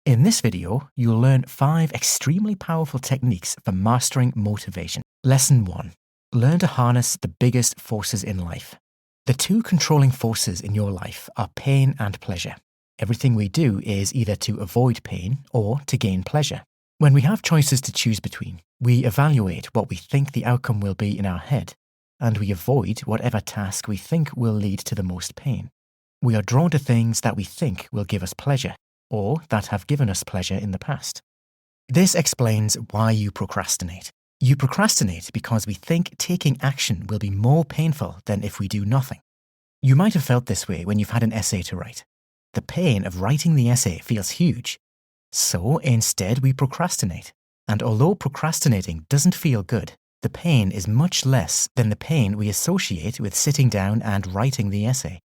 In this video, you'll learn 5 extremely powerful techniques for mastering motivation. Lesson 1. Learn to harness the biggest forces in life. The 2 controlling forces in your life are pain and pleasure. Everything we do is either to avoid pain or to gain pleasure. When we have choices to choose between, we evaluate what we think the outcome will be in our head, and we avoid whatever task we think will lead to the most pain. We are drawn to things that we think will give us pleasure, or that have given us pleasure in the past. This explains why you procrastinate. You procrastinate because we think taking action will be more painful than if we do nothing. You might have felt this way when you've had an essay to write. The pain of writing the essay feels huge. So instead we procrastinate. And although procrastinating doesn't feel good, the pain is much less than the pain we associate with sitting down and writing the essay.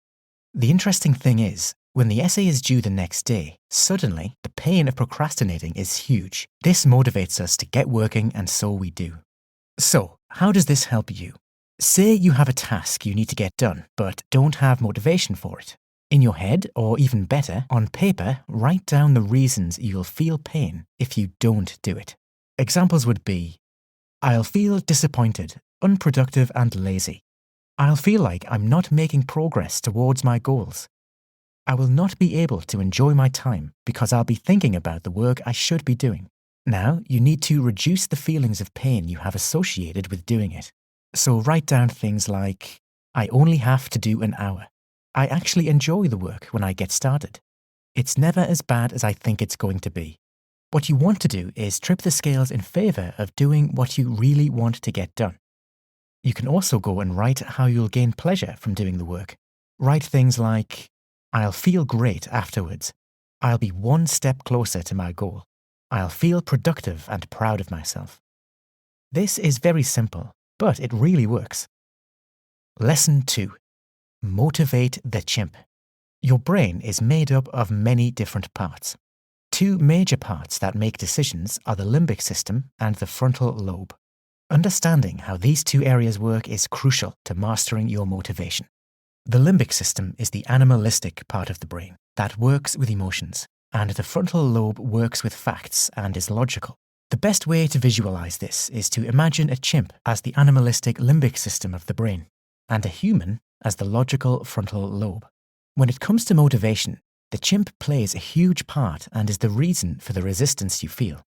The interesting thing is, when the essay is due the next day, suddenly the pain of procrastinating is huge. This motivates us to get working, and so we do. So, how does this help you? Say you have a task you need to get done, but don't have motivation for it. In your head, or even better, on paper, write down the reasons you'll feel pain if you don't do it. Examples would be, I'll feel disappointed, unproductive and lazy. I'll feel like I'm not making progress towards my goals. I will not be able to enjoy my time because I'll be thinking about the work I should be doing. Now, you need to reduce the feelings of pain you have associated with doing it. So write down things like, I only have to do an hour. I actually enjoy the work when I get started. It's never as bad as I think it's going to be. What you want to do is tip the scales in favor of doing what you really want to get done. You can also go and write how you'll gain pleasure from doing the work. Write things like, I'll feel great afterwards. I'll be one step closer to my goal. I'll feel productive and proud of myself. This is very simple, but it really works. Lesson 2. Motivate the chimp. Your brain is made up of many different parts. 2 major parts that make decisions are the limbic system and the frontal lobe. Understanding how these 2 areas work is crucial to mastering your motivation. The limbic system is the animalistic part of the brain that works with emotions, and the frontal lobe works with facts and is logical. The best way to visualize this is to imagine a chimp as the animalistic limbic system of the brain, and a human as the logical frontal lobe. When it comes to motivation, the chimp plays a huge part and is the reason for the resistance you feel.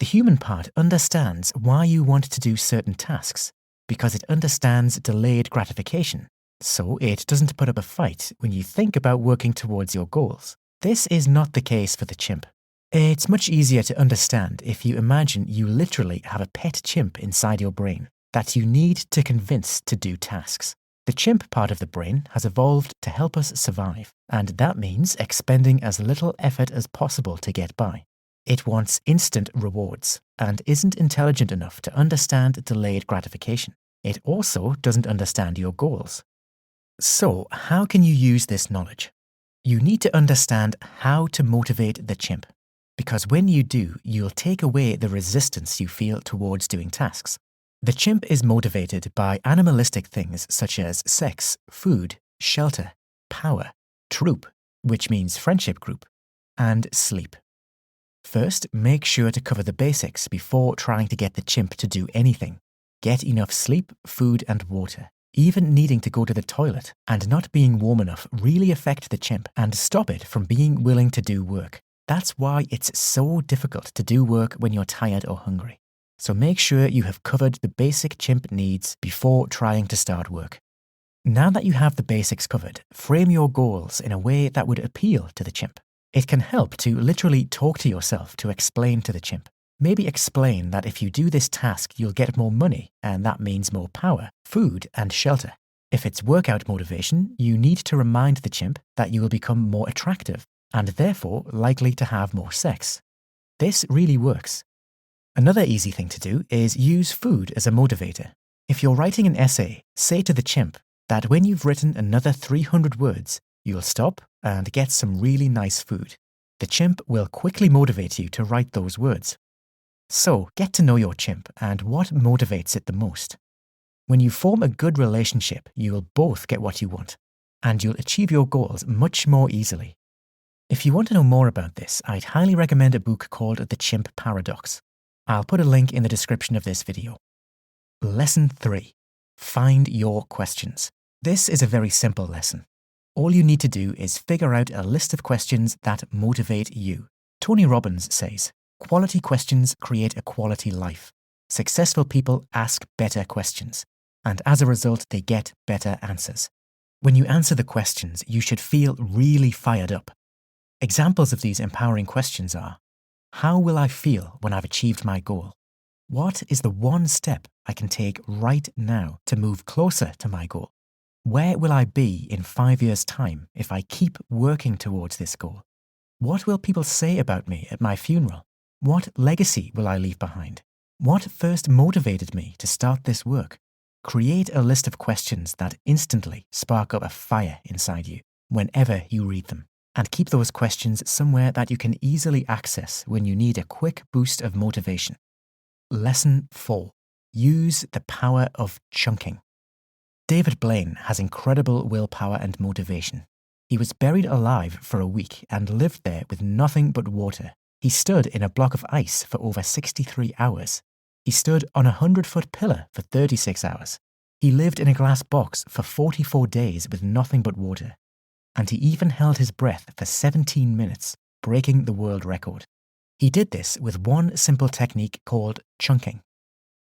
The human part understands why you want to do certain tasks, because it understands delayed gratification. So it doesn't put up a fight when you think about working towards your goals. This is not the case for the chimp. It's much easier to understand if you imagine you literally have a pet chimp inside your brain that you need to convince to do tasks. The chimp part of the brain has evolved to help us survive, and that means expending as little effort as possible to get by. It wants instant rewards and isn't intelligent enough to understand delayed gratification. It also doesn't understand your goals. So, how can you use this knowledge? You need to understand how to motivate the chimp, because when you do, you'll take away the resistance you feel towards doing tasks. The chimp is motivated by animalistic things such as sex, food, shelter, power, troop, which means friendship group, and sleep. First, make sure to cover the basics before trying to get the chimp to do anything. Get enough sleep, food, and water. Even needing to go to the toilet and not being warm enough really affect the chimp and stop it from being willing to do work. That's why it's so difficult to do work when you're tired or hungry. So make sure you have covered the basic chimp needs before trying to start work. Now that you have the basics covered, frame your goals in a way that would appeal to the chimp. It can help to literally talk to yourself to explain to the chimp. Maybe explain that if you do this task, you'll get more money, and that means more power, food, and shelter. If it's workout motivation, you need to remind the chimp that you will become more attractive, and therefore likely to have more sex. This really works. Another easy thing to do is use food as a motivator. If you're writing an essay, say to the chimp that when you've written another 300 words, you'll stop and get some really nice food. The chimp will quickly motivate you to write those words. So, get to know your chimp and what motivates it the most. When you form a good relationship, you will both get what you want, and you'll achieve your goals much more easily. If you want to know more about this, I'd highly recommend a book called The CHIMP Paradox. I'll put a link in the description of this video. Lesson 3. Find your questions. This is a very simple lesson. All you need to do is figure out a list of questions that motivate you. Tony Robbins says, "Quality questions create a quality life. Successful people ask better questions, and as a result, they get better answers." When you answer the questions, you should feel really fired up. Examples of these empowering questions are, how will I feel when I've achieved my goal? What is the one step I can take right now to move closer to my goal? Where will I be in 5 years' time if I keep working towards this goal? What will people say about me at my funeral? What legacy will I leave behind? What first motivated me to start this work? Create a list of questions that instantly spark up a fire inside you whenever you read them. And keep those questions somewhere that you can easily access when you need a quick boost of motivation. Lesson 4. Use the power of chunking. David Blaine has incredible willpower and motivation. He was buried alive for a week and lived there with nothing but water. He stood in a block of ice for over 63 hours. He stood on a 100-foot pillar for 36 hours. He lived in a glass box for 44 days with nothing but water. And he even held his breath for 17 minutes, breaking the world record. He did this with one simple technique called chunking.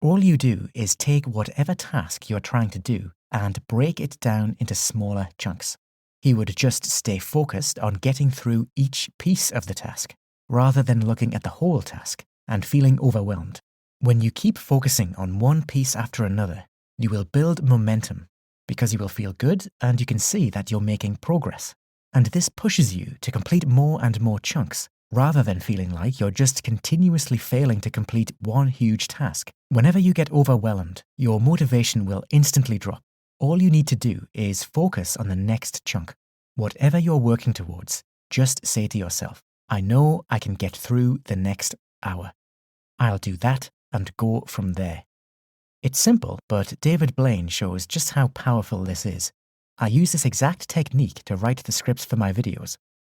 All you do is take whatever task you're trying to do and break it down into smaller chunks. He would just stay focused on getting through each piece of the task, rather than looking at the whole task and feeling overwhelmed. When you keep focusing on one piece after another, you will build momentum, because you will feel good and you can see that you're making progress. And this pushes you to complete more and more chunks, rather than feeling like you're just continuously failing to complete one huge task. Whenever you get overwhelmed, your motivation will instantly drop. All you need to do is focus on the next chunk. Whatever you're working towards, just say to yourself, I know I can get through the next hour. I'll do that and go from there. It's simple, but David Blaine shows just how powerful this is. I use this exact technique to write the scripts for my videos,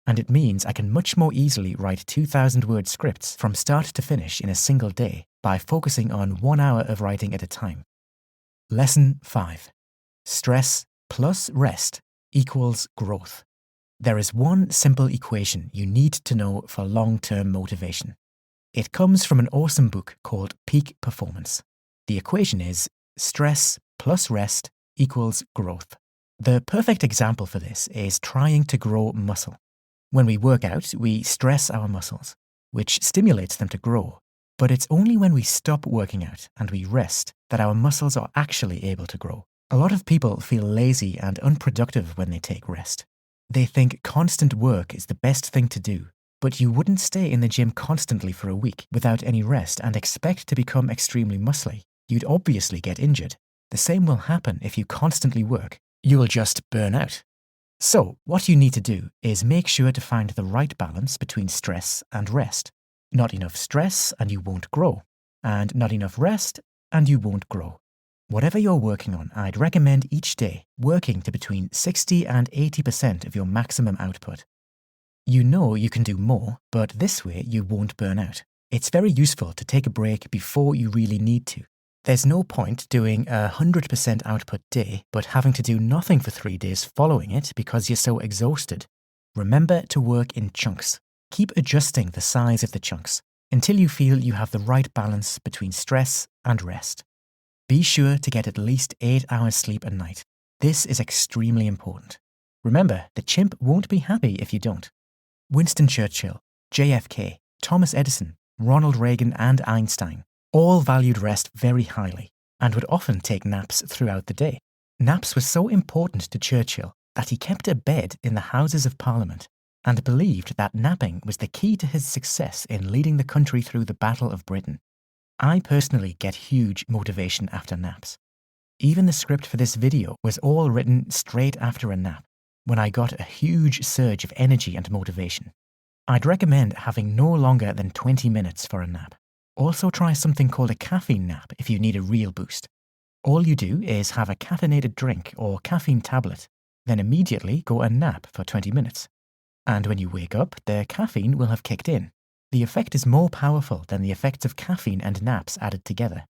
and it means I can much more easily write 2,000-word scripts from start to finish in a single day by focusing on 1 hour of writing at a time. Lesson 5. Stress plus rest equals growth. There is one simple equation you need to know for long-term motivation. It comes from an awesome book called Peak Performance. The equation is stress plus rest equals growth. The perfect example for this is trying to grow muscle. When we work out, we stress our muscles, which stimulates them to grow. But it's only when we stop working out and we rest that our muscles are actually able to grow. A lot of people feel lazy and unproductive when they take rest. They think constant work is the best thing to do. But you wouldn't stay in the gym constantly for a week without any rest and expect to become extremely muscly. You'd obviously get injured. The same will happen if you constantly work. You will just burn out. So, what you need to do is make sure to find the right balance between stress and rest. Not enough stress and you won't grow. And not enough rest and you won't grow. Whatever you're working on, I'd recommend each day working to between 60 and 80% of your maximum output. You know you can do more, but this way you won't burn out. It's very useful to take a break before you really need to. There's no point doing a 100% output day, but having to do nothing for 3 days following it because you're so exhausted. Remember to work in chunks. Keep adjusting the size of the chunks until you feel you have the right balance between stress and rest. Be sure to get at least 8 hours sleep a night. This is extremely important. Remember, the chimp won't be happy if you don't. Winston Churchill, JFK, Thomas Edison, Ronald Reagan and Einstein all valued rest very highly and would often take naps throughout the day. Naps were so important to Churchill that he kept a bed in the Houses of Parliament and believed that napping was the key to his success in leading the country through the Battle of Britain. I personally get huge motivation after naps. Even the script for this video was all written straight after a nap, when I got a huge surge of energy and motivation. I'd recommend having no longer than 20 minutes for a nap. Also try something called a caffeine nap if you need a real boost. All you do is have a caffeinated drink or caffeine tablet, then immediately go and nap for 20 minutes. And when you wake up, the caffeine will have kicked in. The effect is more powerful than the effects of caffeine and naps added together.